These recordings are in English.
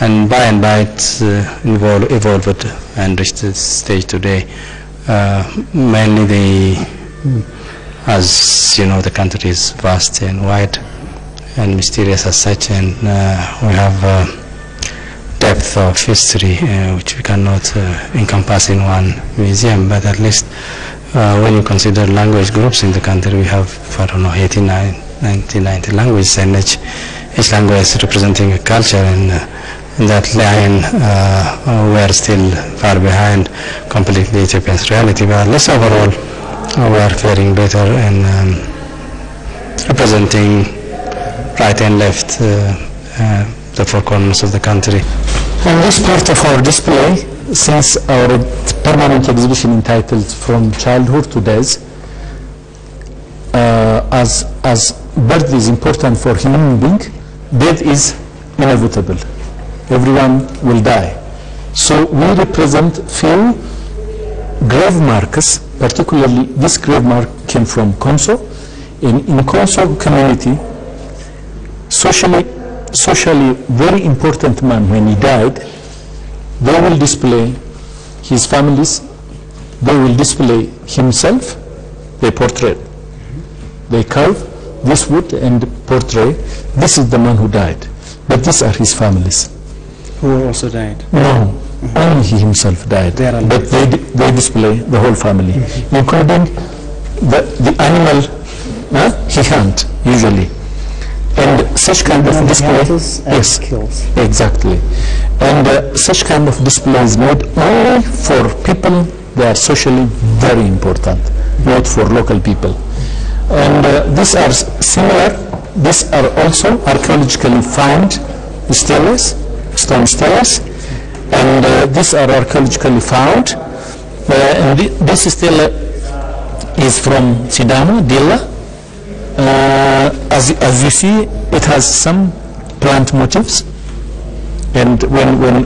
And by it's evolved and reached this stage today. Mainly as you know, the country is vast and wide and mysterious as such, and we have depth of history which we cannot encompass in one museum. But at least when you consider language groups in the country, we have, I don't know, 90 languages, and each language is representing a culture, and in that line we are still far behind completely Ethiopian's reality. But at least overall we are faring better in representing right and left the four corners of the country. And this part of our display, since our permanent exhibition entitled From Childhood to Death, as birth is important for human being, death is inevitable. Everyone will die. So we represent few grave markers, particularly this grave mark came from Konso. In Konso community, socially very important man, when he died, they will display his families, they will display himself, they portray. They carve this wood and portray, this is the man who died, but these are his families. Who also died? No, only he himself died, but they display the whole family, including the animal he hunt usually. And such kind of display, yes, kills. Exactly. And such kind of display is made only for people that are socially very important, not for local people. And these are similar. These are also archaeologically found steles, stone steles, and these are archaeologically found. And this stele is from Sidama, Dilla. As you see, it has some plant motifs, and when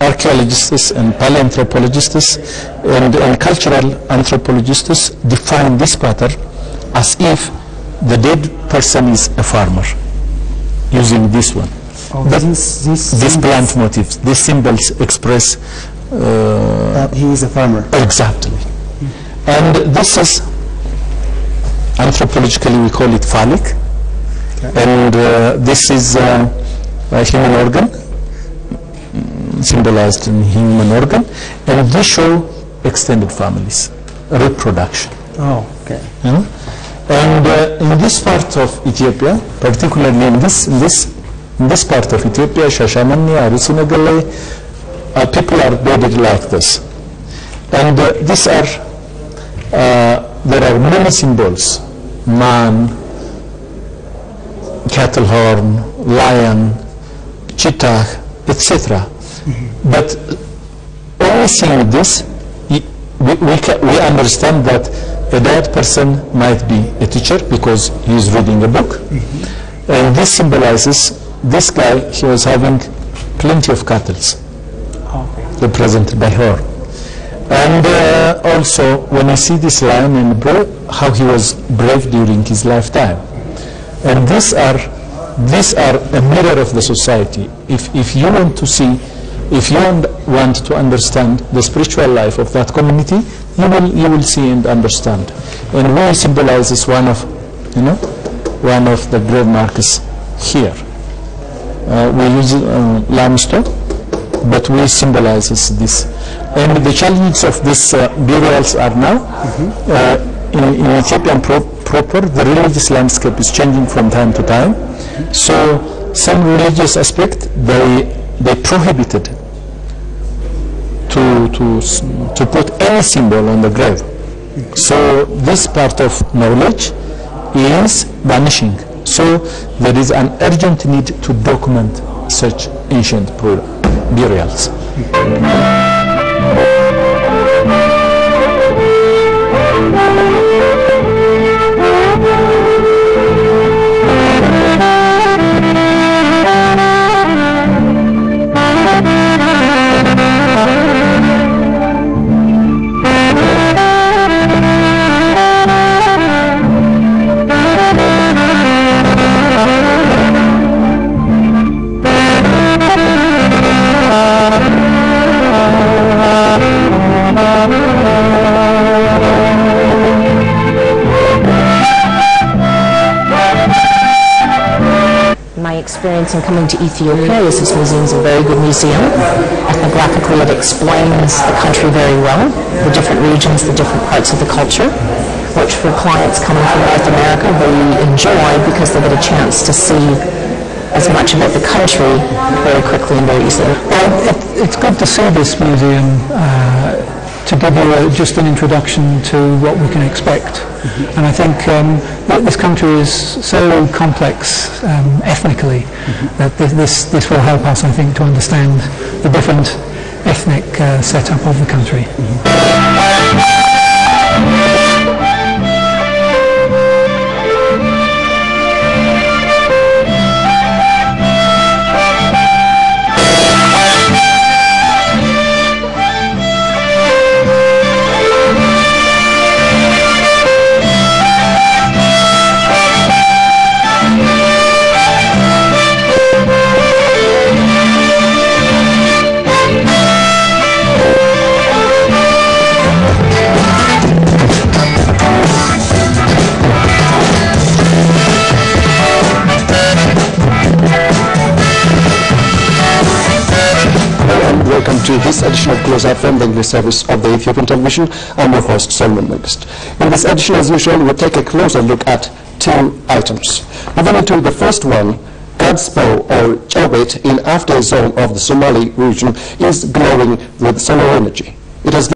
archaeologists and paleoanthropologists and cultural anthropologists define this pattern as if the dead person is a farmer, using this one. Oh, these plant motifs, these symbols express that he is a farmer. Exactly. And this is, anthropologically we call it phallic, and this is a human organ, symbolized in human organ, and they show extended families, reproduction. Oh, okay. And in this part of Ethiopia, particularly in this part of Ethiopia, Shashamani, Arusinagale, people are buried like this, and these are there are many symbols: man, cattle horn, lion, cheetah, etc. But only seeing this, we understand that a dead person might be a teacher because he is reading a book. And this symbolizes this guy, he was having plenty of cattle, represented by horn. And also, when I see this lion and bull, how he was brave during his lifetime. And these are a mirror of the society. If you want to see, if you want to understand the spiritual life of that community, you will see and understand. And we symbolizes one of the grave markers here. We use limestone, but we symbolizes this. And the challenges of these burials are now, in Ethiopian proper, the religious landscape is changing from time to time. So some religious aspect, they prohibited to put any symbol on the grave. So this part of knowledge is vanishing. So there is an urgent need to document such ancient burials. experience in coming to Ethiopia is this museum is a very good museum. Ethnographically, it explains the country very well, the different regions, the different parts of the culture, which for clients coming from North America really enjoy because they get a chance to see as much about the country very quickly and very easily. Well, it's good to see this museum to give you just an introduction to what we can expect. And I think that this country is so complex ethnically that this will help us, I think, to understand the different ethnic setup of the country. Welcome to this edition of Close Up from the English service of the Ethiopian television. I'm your host, Solomon Megist. In this edition, as usual, we'll take a closer look at two items. Moving into the first one, Gadspo or Chowbit in After zone of the Somali region is glowing with solar energy. It has